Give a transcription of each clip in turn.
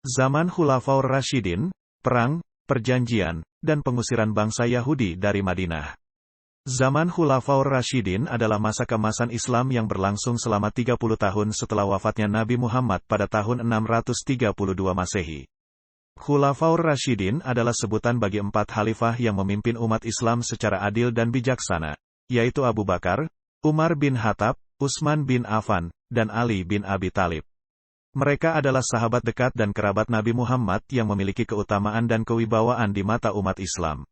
Zaman Khulafaur Rasyidin, perang, perjanjian, dan pengusiran bangsa Yahudi dari Madinah. Zaman Khulafaur Rasyidin adalah masa keemasan Islam yang berlangsung selama 30 tahun setelah wafatnya Nabi Muhammad pada tahun 632 Masehi. Khulafaur Rasyidin adalah sebutan bagi 4 khalifah yang memimpin umat Islam secara adil dan bijaksana, yaitu Abu Bakar, Umar bin Khattab, Utsman bin Affan, dan Ali bin Abi Thalib. Mereka adalah sahabat dekat dan kerabat Nabi Muhammad yang memiliki keutamaan dan kewibawaan di mata umat Islam.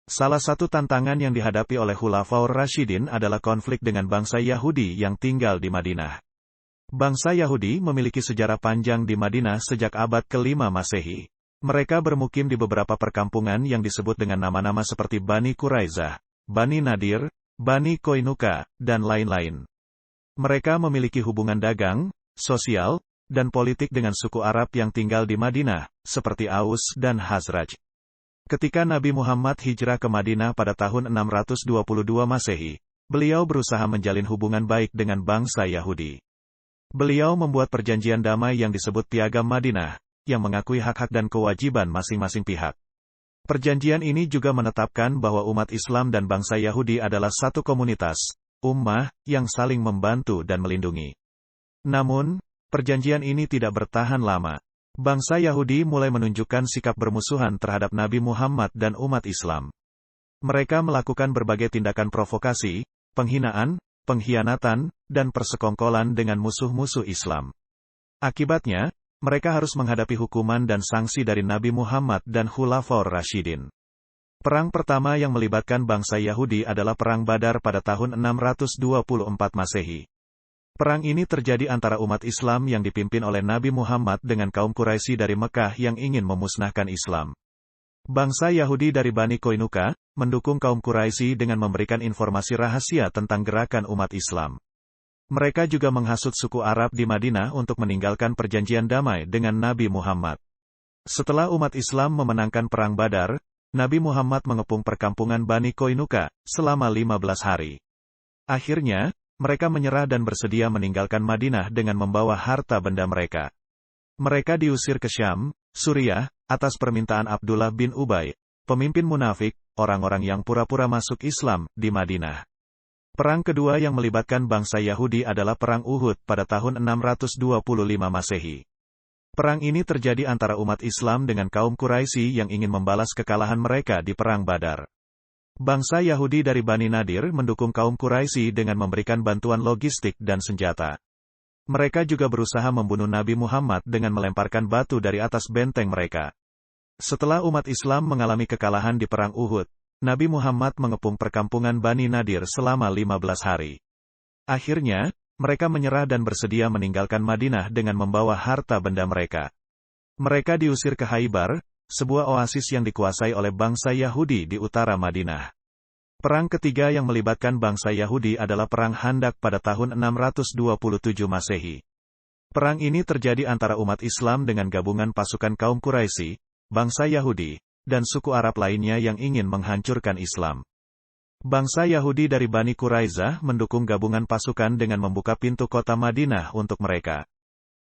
Salah satu tantangan yang dihadapi oleh Khulafaur Rasyidin adalah konflik dengan bangsa Yahudi yang tinggal di Madinah. Bangsa Yahudi memiliki sejarah panjang di Madinah sejak abad ke-5 Masehi. Mereka bermukim di beberapa perkampungan yang disebut dengan nama-nama seperti Bani Quraizah, Bani Nadir, Bani Qainuqa, dan lain-lain. Mereka memiliki hubungan dagang, sosial, dan politik dengan suku Arab yang tinggal di Madinah, seperti Aus dan Khazraj. Ketika Nabi Muhammad hijrah ke Madinah pada tahun 622 Masehi, beliau berusaha menjalin hubungan baik dengan bangsa Yahudi. Beliau membuat perjanjian damai yang disebut Piagam Madinah, yang mengakui hak-hak dan kewajiban masing-masing pihak. Perjanjian ini juga menetapkan bahwa umat Islam dan bangsa Yahudi adalah satu komunitas, ummah, yang saling membantu dan melindungi. Namun, perjanjian ini tidak bertahan lama. Bangsa Yahudi mulai menunjukkan sikap bermusuhan terhadap Nabi Muhammad dan umat Islam. Mereka melakukan berbagai tindakan provokasi, penghinaan, pengkhianatan, dan persekongkolan dengan musuh-musuh Islam. Akibatnya, mereka harus menghadapi hukuman dan sanksi dari Nabi Muhammad dan Khulafaur Rasyidin. Perang pertama yang melibatkan bangsa Yahudi adalah Perang Badar pada tahun 624 Masehi. Perang ini terjadi antara umat Islam yang dipimpin oleh Nabi Muhammad dengan kaum Quraisy dari Mekah yang ingin memusnahkan Islam. Bangsa Yahudi dari Bani Qainuqa mendukung kaum Quraisy dengan memberikan informasi rahasia tentang gerakan umat Islam. Mereka juga menghasut suku Arab di Madinah untuk meninggalkan perjanjian damai dengan Nabi Muhammad. Setelah umat Islam memenangkan Perang Badar, Nabi Muhammad mengepung perkampungan Bani Qainuqa selama 15 hari. Akhirnya, mereka menyerah dan bersedia meninggalkan Madinah dengan membawa harta benda mereka. Mereka diusir ke Syam, Suriah, atas permintaan Abdullah bin Ubay, pemimpin munafik, orang-orang yang pura-pura masuk Islam, di Madinah. Perang kedua yang melibatkan bangsa Yahudi adalah Perang Uhud pada tahun 625 Masehi. Perang ini terjadi antara umat Islam dengan kaum Quraisy yang ingin membalas kekalahan mereka di Perang Badar. Bangsa Yahudi dari Bani Nadir mendukung kaum Quraisy dengan memberikan bantuan logistik dan senjata. Mereka juga berusaha membunuh Nabi Muhammad dengan melemparkan batu dari atas benteng mereka. Setelah umat Islam mengalami kekalahan di Perang Uhud, Nabi Muhammad mengepung perkampungan Bani Nadir selama 15 hari. Akhirnya, mereka menyerah dan bersedia meninggalkan Madinah dengan membawa harta benda mereka. Mereka diusir ke Khaybar, sebuah oasis yang dikuasai oleh bangsa Yahudi di utara Madinah. Perang ketiga yang melibatkan bangsa Yahudi adalah Perang Khandaq pada tahun 627 Masehi. Perang ini terjadi antara umat Islam dengan gabungan pasukan kaum Quraisy, bangsa Yahudi, dan suku Arab lainnya yang ingin menghancurkan Islam. Bangsa Yahudi dari Bani Quraizah mendukung gabungan pasukan dengan membuka pintu kota Madinah untuk mereka.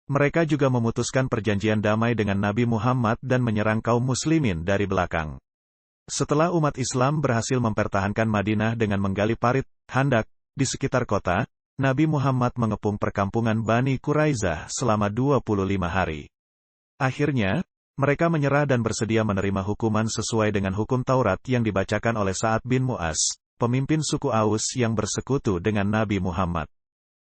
Mereka juga memutuskan perjanjian damai dengan Nabi Muhammad dan menyerang kaum muslimin dari belakang. Setelah umat Islam berhasil mempertahankan Madinah dengan menggali parit, Khandaq, di sekitar kota, Nabi Muhammad mengepung perkampungan Bani Quraizah selama 25 hari. Akhirnya, mereka menyerah dan bersedia menerima hukuman sesuai dengan hukum Taurat yang dibacakan oleh Sa'ad bin Mu'az, pemimpin suku Aus yang bersekutu dengan Nabi Muhammad.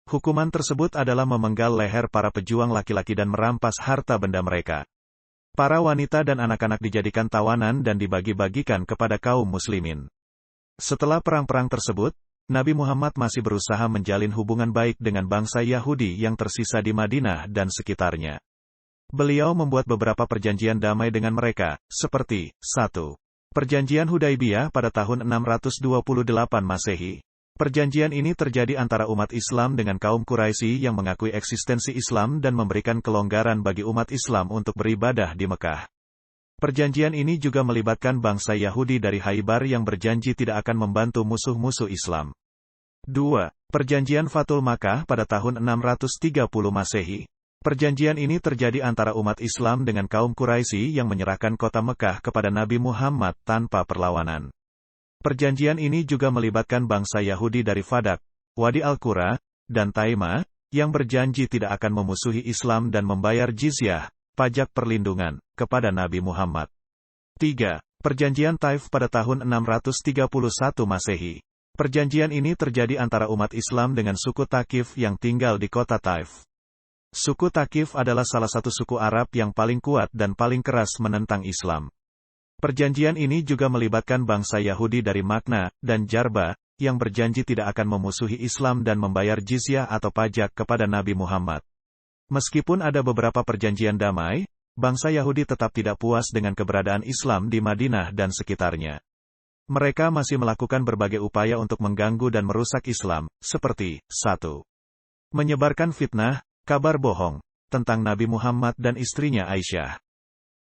Hukuman tersebut adalah memenggal leher para pejuang laki-laki dan merampas harta benda mereka. Para wanita dan anak-anak dijadikan tawanan dan dibagi-bagikan kepada kaum muslimin. Setelah perang-perang tersebut, Nabi Muhammad masih berusaha menjalin hubungan baik dengan bangsa Yahudi yang tersisa di Madinah dan sekitarnya. Beliau membuat beberapa perjanjian damai dengan mereka, seperti 1. Perjanjian Hudaibiyah pada tahun 628 Masehi. Perjanjian ini terjadi antara umat Islam dengan kaum Quraisy yang mengakui eksistensi Islam dan memberikan kelonggaran bagi umat Islam untuk beribadah di Mekah. Perjanjian ini juga melibatkan bangsa Yahudi dari Khaybar yang berjanji tidak akan membantu musuh-musuh Islam. 2. Perjanjian Fathul Makkah pada tahun 630 Masehi. Perjanjian ini terjadi antara umat Islam dengan kaum Quraisy yang menyerahkan kota Mekah kepada Nabi Muhammad tanpa perlawanan. Perjanjian ini juga melibatkan bangsa Yahudi dari Fadak, Wadi Al-Qura, dan Taima, yang berjanji tidak akan memusuhi Islam dan membayar jizyah, pajak perlindungan, kepada Nabi Muhammad. 3. Perjanjian Taif pada tahun 631 Masehi. Perjanjian ini terjadi antara umat Islam dengan suku Thaqif yang tinggal di kota Taif. Suku Thaqif adalah salah satu suku Arab yang paling kuat dan paling keras menentang Islam. Perjanjian ini juga melibatkan bangsa Yahudi dari Makna dan Jarba, yang berjanji tidak akan memusuhi Islam dan membayar jizyah atau pajak kepada Nabi Muhammad. Meskipun ada beberapa perjanjian damai, bangsa Yahudi tetap tidak puas dengan keberadaan Islam di Madinah dan sekitarnya. Mereka masih melakukan berbagai upaya untuk mengganggu dan merusak Islam, seperti 1. Menyebarkan fitnah, kabar bohong, tentang Nabi Muhammad dan istrinya Aisyah.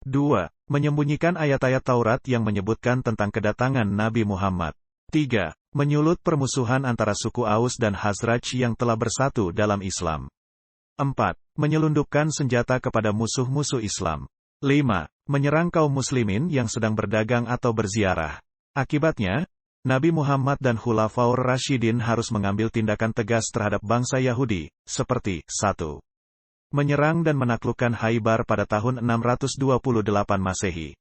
2. Menyembunyikan ayat-ayat Taurat yang menyebutkan tentang kedatangan Nabi Muhammad. 3. Menyulut permusuhan antara suku Aus dan Khazraj yang telah bersatu dalam Islam. 4. Menyelundupkan senjata kepada musuh-musuh Islam. 5. Menyerang kaum muslimin yang sedang berdagang atau berziarah. Akibatnya, Nabi Muhammad dan Khulafaur Rasyidin harus mengambil tindakan tegas terhadap bangsa Yahudi, seperti 1. Menyerang dan menaklukkan Khaybar pada tahun 628 Masehi.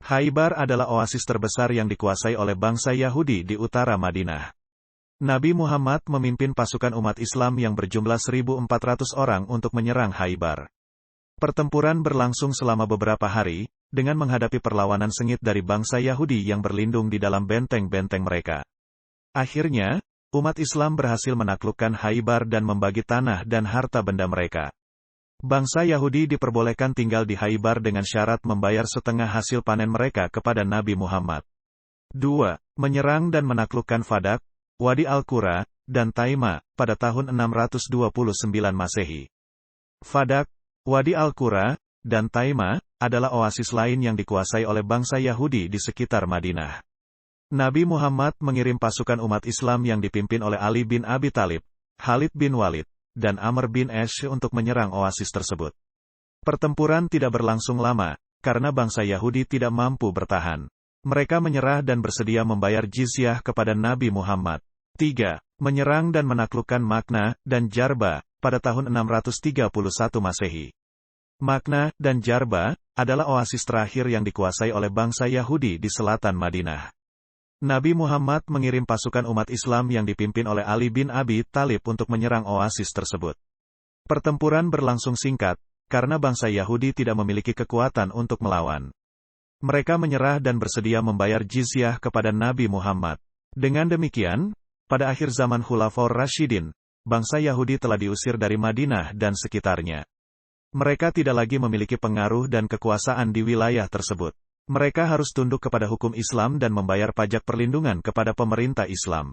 Khaybar adalah oasis terbesar yang dikuasai oleh bangsa Yahudi di utara Madinah. Nabi Muhammad memimpin pasukan umat Islam yang berjumlah 1.400 orang untuk menyerang Khaybar. Pertempuran berlangsung selama beberapa hari, dengan menghadapi perlawanan sengit dari bangsa Yahudi yang berlindung di dalam benteng-benteng mereka. Akhirnya, umat Islam berhasil menaklukkan Khaybar dan membagi tanah dan harta benda mereka. Bangsa Yahudi diperbolehkan tinggal di Khaybar dengan syarat membayar setengah hasil panen mereka kepada Nabi Muhammad. 2. Menyerang dan menaklukkan Fadak, Wadi Al-Qura, dan Taima, pada tahun 629 Masehi. Fadak, Wadi Al-Qura, dan Taima, adalah oasis lain yang dikuasai oleh bangsa Yahudi di sekitar Madinah. Nabi Muhammad mengirim pasukan umat Islam yang dipimpin oleh Ali bin Abi Thalib, Khalid bin Walid, dan Amr bin Ash untuk menyerang oasis tersebut. Pertempuran tidak berlangsung lama, karena bangsa Yahudi tidak mampu bertahan. Mereka menyerah dan bersedia membayar jizyah kepada Nabi Muhammad. 3. Menyerang dan menaklukkan Makna dan Jarba, pada tahun 631 Masehi. Makna dan Jarba adalah oasis terakhir yang dikuasai oleh bangsa Yahudi di selatan Madinah. Nabi Muhammad mengirim pasukan umat Islam yang dipimpin oleh Ali bin Abi Thalib untuk menyerang oasis tersebut. Pertempuran berlangsung singkat, karena bangsa Yahudi tidak memiliki kekuatan untuk melawan. Mereka menyerah dan bersedia membayar jizyah kepada Nabi Muhammad. Dengan demikian, pada akhir zaman Khulafaur Rasyidin, bangsa Yahudi telah diusir dari Madinah dan sekitarnya. Mereka tidak lagi memiliki pengaruh dan kekuasaan di wilayah tersebut. Mereka harus tunduk kepada hukum Islam dan membayar pajak perlindungan kepada pemerintah Islam.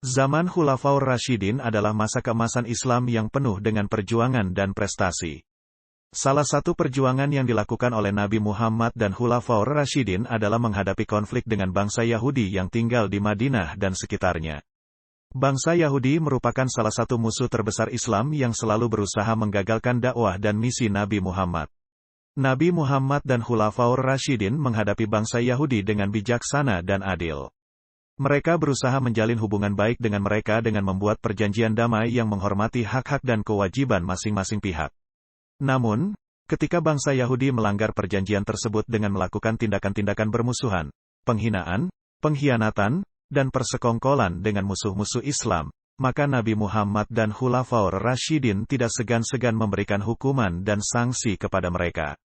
Zaman Khulafaur Rasyidin adalah masa keemasan Islam yang penuh dengan perjuangan dan prestasi. Salah satu perjuangan yang dilakukan oleh Nabi Muhammad dan Khulafaur Rasyidin adalah menghadapi konflik dengan bangsa Yahudi yang tinggal di Madinah dan sekitarnya. Bangsa Yahudi merupakan salah satu musuh terbesar Islam yang selalu berusaha menggagalkan dakwah dan misi Nabi Muhammad. Nabi Muhammad dan Khulafaur Rasyidin menghadapi bangsa Yahudi dengan bijaksana dan adil. Mereka berusaha menjalin hubungan baik dengan mereka dengan membuat perjanjian damai yang menghormati hak-hak dan kewajiban masing-masing pihak. Namun, ketika bangsa Yahudi melanggar perjanjian tersebut dengan melakukan tindakan-tindakan bermusuhan, penghinaan, pengkhianatan, dan persekongkolan dengan musuh-musuh Islam, maka Nabi Muhammad dan Khulafaur Rasyidin tidak segan-segan memberikan hukuman dan sanksi kepada mereka.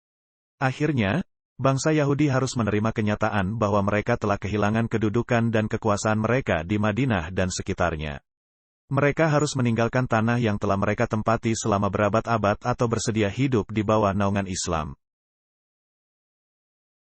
Akhirnya, bangsa Yahudi harus menerima kenyataan bahwa mereka telah kehilangan kedudukan dan kekuasaan mereka di Madinah dan sekitarnya. Mereka harus meninggalkan tanah yang telah mereka tempati selama berabad-abad atau bersedia hidup di bawah naungan Islam.